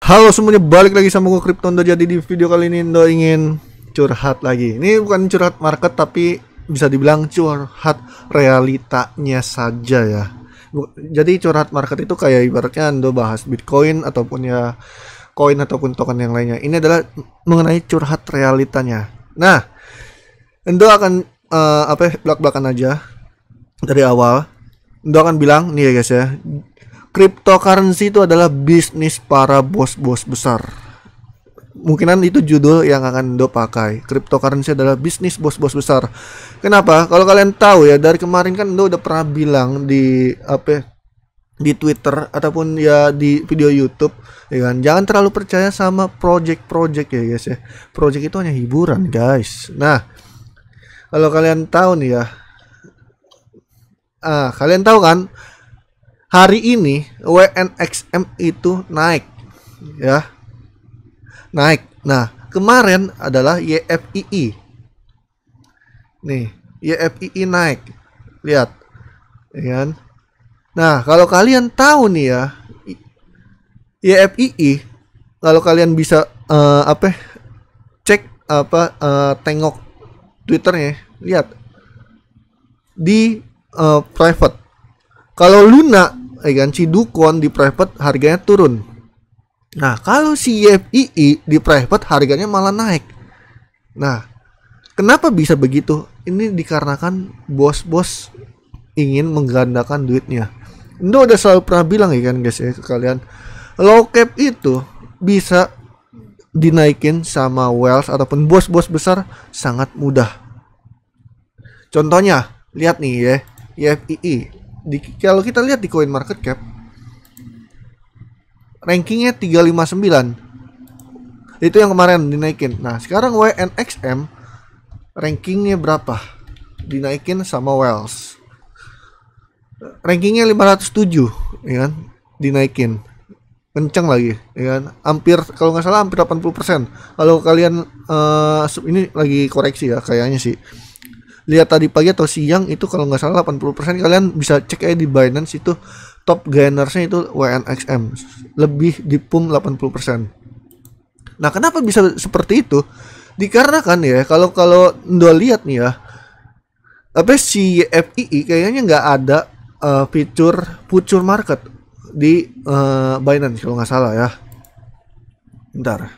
Halo semuanya, balik lagi sama gue Kryptondo. Jadi di video kali ini Indo ingin curhat lagi. Ini bukan curhat market tapi bisa dibilang curhat realitanya saja ya. Jadi curhat market itu kayak ibaratnya Indo bahas Bitcoin ataupun ya koin ataupun token yang lainnya. Ini adalah mengenai curhat realitanya. Nah, Indo akan belak-belakan aja dari awal. Indo akan bilang nih ya guys ya, cryptocurrency itu adalah bisnis para bos-bos besar. Mungkinan itu judul yang akan Indo pakai. Cryptocurrency adalah bisnis bos-bos besar. Kenapa? Kalau kalian tahu ya, dari kemarin kan Indo udah pernah bilang di Twitter ataupun ya di video YouTube, ya kan, jangan terlalu percaya sama project-project ya guys ya. Project itu hanya hiburan guys. Nah, kalau kalian tahu nih ya, kalian tahu kan, hari ini WNXM itu naik ya, naik. Nah, kemarin adalah YFII. Nih, YFII naik. Lihat. Ya kan? Nah, kalau kalian tahu nih ya, YFII, kalau kalian bisa cek tengok Twitternya, lihat di private. Kalau Luna, ya kan, si Dukon di private harganya turun. Nah, kalau si YFII di private harganya malah naik. Nah, kenapa bisa begitu? Ini dikarenakan bos-bos ingin menggandakan duitnya. Indo udah selalu pernah bilang ya kan guys ya ke kalian, low cap itu bisa dinaikin sama whales ataupun bos-bos besar sangat mudah. Contohnya, lihat nih ya, YFII. Kalau kita lihat di coin market cap, rankingnya 359, itu yang kemarin dinaikin. Nah, sekarang WNXM rankingnya berapa? Dinaikin sama Wells, rankingnya 507, ya kan, dinaikin kenceng lagi, ya kan, hampir, kalau nggak salah hampir 80%. Kalau kalian ini lagi koreksi ya kayaknya sih, lihat tadi pagi atau siang itu kalau nggak salah 80%. Kalian bisa cek aja di Binance, itu top gainersnya itu WNXM, lebih di pump 80%. Nah, kenapa bisa seperti itu? Dikarenakan ya, kalau Anda lihat nih ya, si FII kayaknya nggak ada fitur future market di Binance kalau nggak salah ya. Bentar,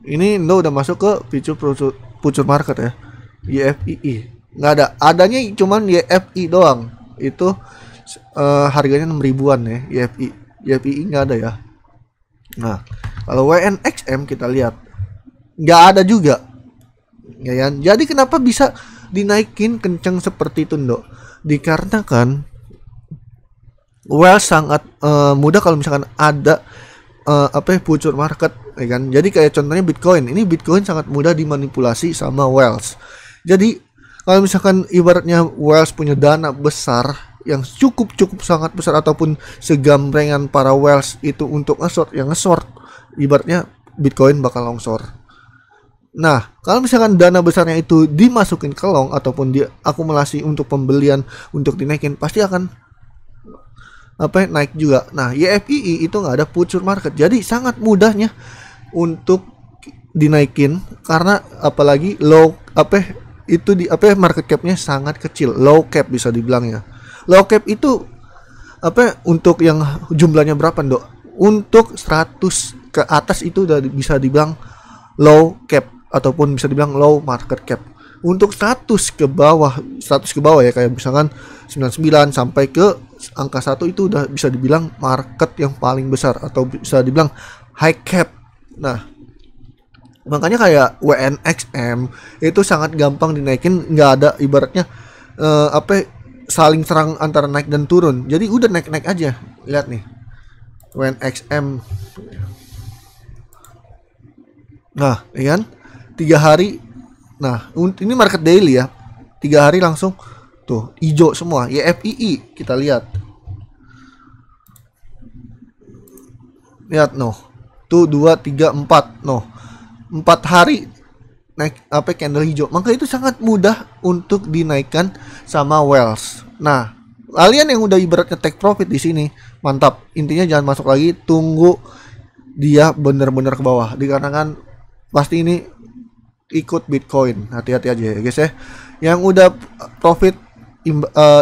ini Anda udah masuk ke fitur future market ya. YFII nggak ada, adanya cuman YFI doang, itu harganya 6 ribuan ya. YFII nggak ada ya. Nah, kalau WNXM kita lihat nggak ada juga, ya kan. Jadi kenapa bisa dinaikin kenceng seperti itu Ndo? Dikarenakan sangat mudah kalau misalkan ada future market, ya kan. Jadi kayak contohnya Bitcoin, ini Bitcoin sangat mudah dimanipulasi sama Wells. Jadi kalau misalkan ibaratnya Wells punya dana besar yang cukup sangat besar ataupun segambrengan para Wells itu untuk nge-short, ibaratnya Bitcoin bakal longsor. Nah, kalau misalkan dana besarnya itu dimasukin ke long ataupun diakumulasi untuk pembelian untuk dinaikin, pasti akan naik juga. Nah, YFII itu nggak ada future market, jadi sangat mudahnya untuk dinaikin, karena apalagi low itu market capnya sangat kecil, low cap bisa dibilang ya. Low cap itu untuk yang jumlahnya berapa Dok? Untuk 100 ke atas itu udah bisa dibilang low cap ataupun bisa dibilang low market cap. Untuk 100 ke bawah ya, kayak misalkan 99 sampai ke angka 1 itu udah bisa dibilang market yang paling besar atau bisa dibilang high cap. Nah, makanya kayak WNXM itu sangat gampang dinaikin, nggak ada ibaratnya saling serang antara naik dan turun. Jadi udah naik aja. Lihat nih WNXM. Nah, ya kan, 3 hari. Nah, ini market daily ya, 3 hari langsung tuh hijau semua. YFII kita lihat noh, tuh 2, 3, 4 noh, 4 hari naik candle hijau. Maka itu sangat mudah untuk dinaikkan sama Wells. Nah, kalian yang udah ibaratnya take profit di sini, mantap. Intinya jangan masuk lagi, tunggu dia bener-bener ke bawah, dikarenakan pasti ini ikut Bitcoin. Hati-hati aja ya guys ya. Yang udah profit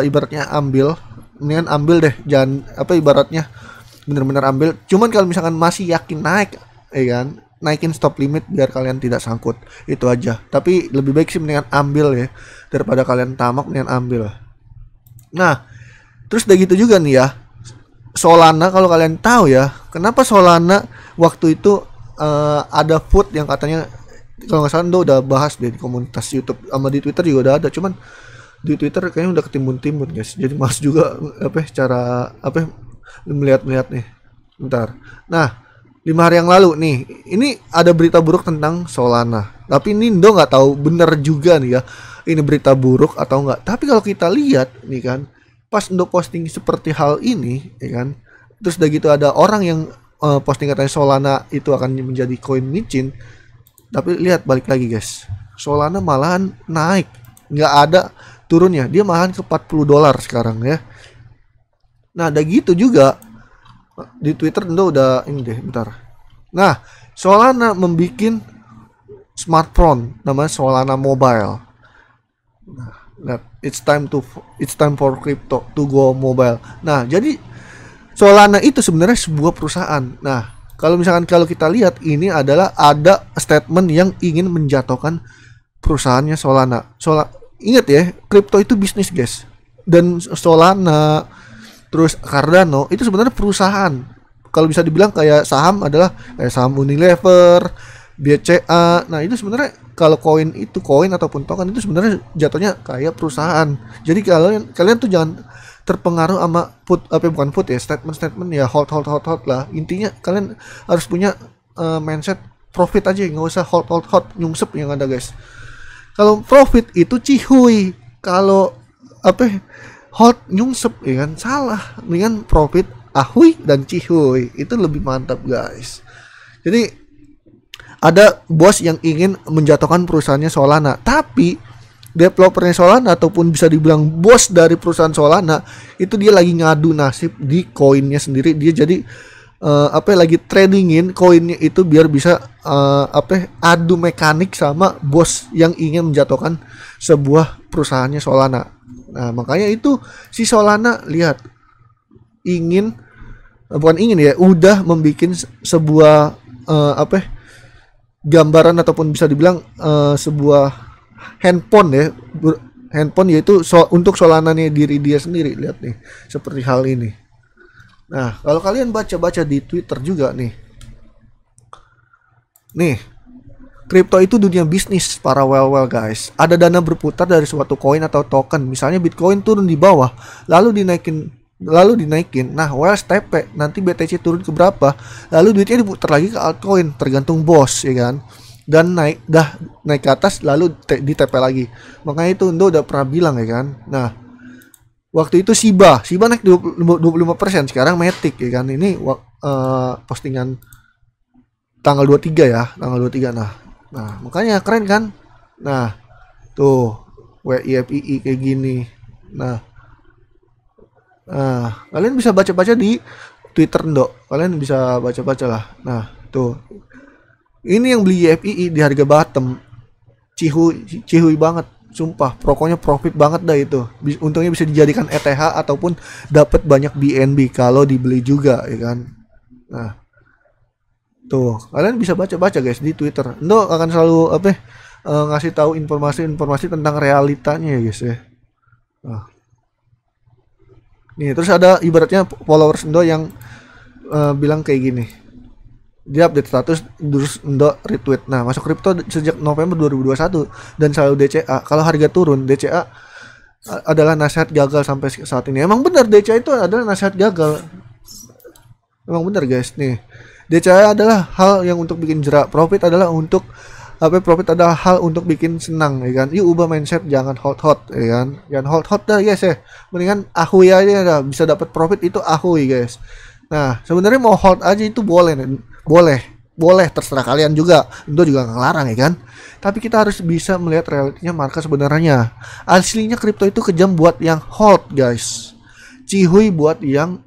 ibaratnya ambil, mendingan ambil deh, jangan apa ibaratnya bener-bener ambil. Cuman kalau misalkan masih yakin naik, ya kan, naikin stop limit biar kalian tidak sangkut, itu aja. Tapi lebih baik sih mendingan ambil ya, daripada kalian tamak, mendingan ambil. Nah, terus udah gitu juga nih ya, Solana, kalau kalian tahu ya, kenapa Solana waktu itu ada vote yang katanya, kalau nggak salah udah bahas deh di komunitas YouTube, sama di Twitter juga udah ada. Cuman di Twitter kayaknya udah ketimbun-timbun guys, jadi mas juga apa cara apa melihat-lihat nih. Bentar. Nah, 5 hari yang lalu nih, ini ada berita buruk tentang Solana. Tapi ini Indo nggak tahu bener juga nih ya, ini berita buruk atau enggak. Tapi kalau kita lihat nih kan, pas Indo posting seperti hal ini, ya kan, terus udah gitu ada orang yang posting katanya Solana itu akan menjadi koin micin. Tapi lihat balik lagi guys, Solana malahan naik, nggak ada turunnya, dia malahan ke $40 sekarang ya. Nah, ada gitu juga di Twitter Indo udah ini deh, bentar. Nah, Solana membikin smartphone namanya Solana Mobile. Nah, it's time for crypto to go mobile. Nah, jadi Solana itu sebenarnya sebuah perusahaan. Nah, kalau kita lihat, ini adalah ada statement yang ingin menjatuhkan perusahaannya Solana. Ingat ya, kripto itu bisnis guys. Dan Solana, terus Cardano itu sebenarnya perusahaan. Kalau bisa dibilang kayak saham adalah kayak saham Unilever, BCA. Nah, itu sebenarnya kalau koin ataupun token itu sebenarnya jatuhnya kayak perusahaan. Jadi kalian tuh jangan terpengaruh sama statement ya, hold lah. Intinya kalian harus punya mindset profit aja, nggak usah hold nyungsep yang ada guys. Kalau profit itu cihuy, kalau hold nyungsep ya kan salah. Dengan profit ahui dan cihuy itu lebih mantap guys. Jadi ada bos yang ingin menjatuhkan perusahaannya Solana, tapi developernya Solana ataupun bisa dibilang bos dari perusahaan Solana itu dia lagi ngadu nasib di koinnya sendiri. Dia jadi lagi tradingin koinnya itu biar bisa adu mekanik sama bos yang ingin menjatuhkan sebuah perusahaannya Solana. Nah, makanya itu si Solana lihat udah membuat sebuah gambaran ataupun bisa dibilang sebuah handphone yaitu untuk Solana-nya diri dia sendiri. Lihat nih seperti hal ini. Nah, kalau kalian baca-baca di Twitter juga nih, kripto itu dunia bisnis para well guys. Ada dana berputar dari suatu koin atau token. Misalnya Bitcoin turun di bawah, lalu dinaikin. Nah, Whales TP, nanti BTC turun ke berapa, lalu duitnya diputar lagi ke altcoin, tergantung bos ya kan. Dan naik ke atas lalu di TP lagi. Makanya itu Indo udah pernah bilang ya kan. Nah, waktu itu Shiba naik 25%, sekarang Matic ya kan. Ini postingan tanggal 23 ya, Nah, makanya keren kan. Nah, tuh WIFII kayak gini. Nah, kalian bisa baca-baca di Twitter Indo. Kalian bisa baca-baca lah. Nah, tuh. Ini yang beli YFII di harga bottom. Cihuy banget. Sumpah, pokoknya profit banget dah itu. Untungnya bisa dijadikan ETH ataupun dapat banyak BNB kalau dibeli juga ya kan. Nah, tuh, kalian bisa baca-baca guys di Twitter. Indo akan selalu ngasih tahu informasi tentang realitanya ya guys ya. Nah. Nih, terus ada ibaratnya followers Indo yang bilang kayak gini. Dia update status terus Indo retweet. Nah, masuk kripto sejak November 2021 dan selalu DCA. Kalau harga turun, DCA adalah nasihat gagal sampai saat ini. Emang benar DCA itu adalah nasihat gagal. Emang benar guys nih. DCA adalah hal yang untuk bikin jerak. Profit adalah hal untuk bikin senang ya kan. Yuk ubah mindset, jangan hot ya kan. Jangan hot dah guys ya. Mendingan ahui aja dah, bisa dapat profit itu ahui guys. Nah, sebenarnya mau hold aja itu boleh terserah kalian juga. Indo juga nggak ngelarang ya kan. Tapi kita harus bisa melihat realitinya market sebenarnya. Aslinya kripto itu kejam buat yang hold guys. Cihuy buat yang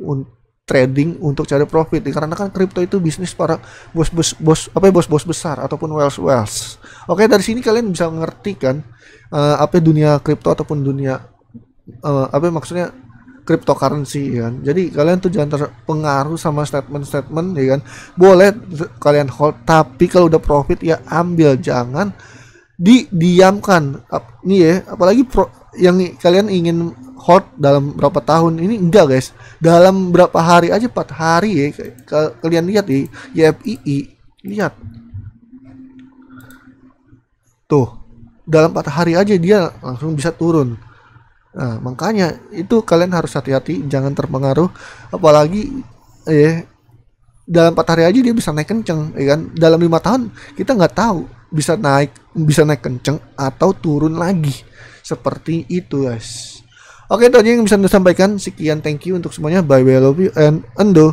trading untuk cari profit, karena kan kripto itu bisnis para bos-bos besar ataupun whales. Oke, dari sini kalian bisa mengerti kan apa dunia kripto ataupun dunia maksudnya cryptocurrency ya kan. Jadi kalian tuh jangan terpengaruh sama statement ya kan. Boleh kalian hold, tapi kalau udah profit ya ambil, jangan didiamkan. Nih ya, apalagi yang kalian ingin hold dalam berapa tahun ini, enggak guys, dalam berapa hari aja, 4 hari ya, kalian lihat di YFII, lihat tuh, dalam 4 hari aja dia langsung bisa turun. Nah, makanya itu kalian harus hati-hati, jangan terpengaruh. Apalagi dalam 4 hari aja dia bisa naik kenceng, ya kan? Dalam 5 tahun kita nggak tahu bisa naik kenceng atau turun lagi. Seperti itu, guys. Oke, itu aja yang bisa saya sampaikan. Sekian, thank you untuk semuanya. Bye bye, love you and endo.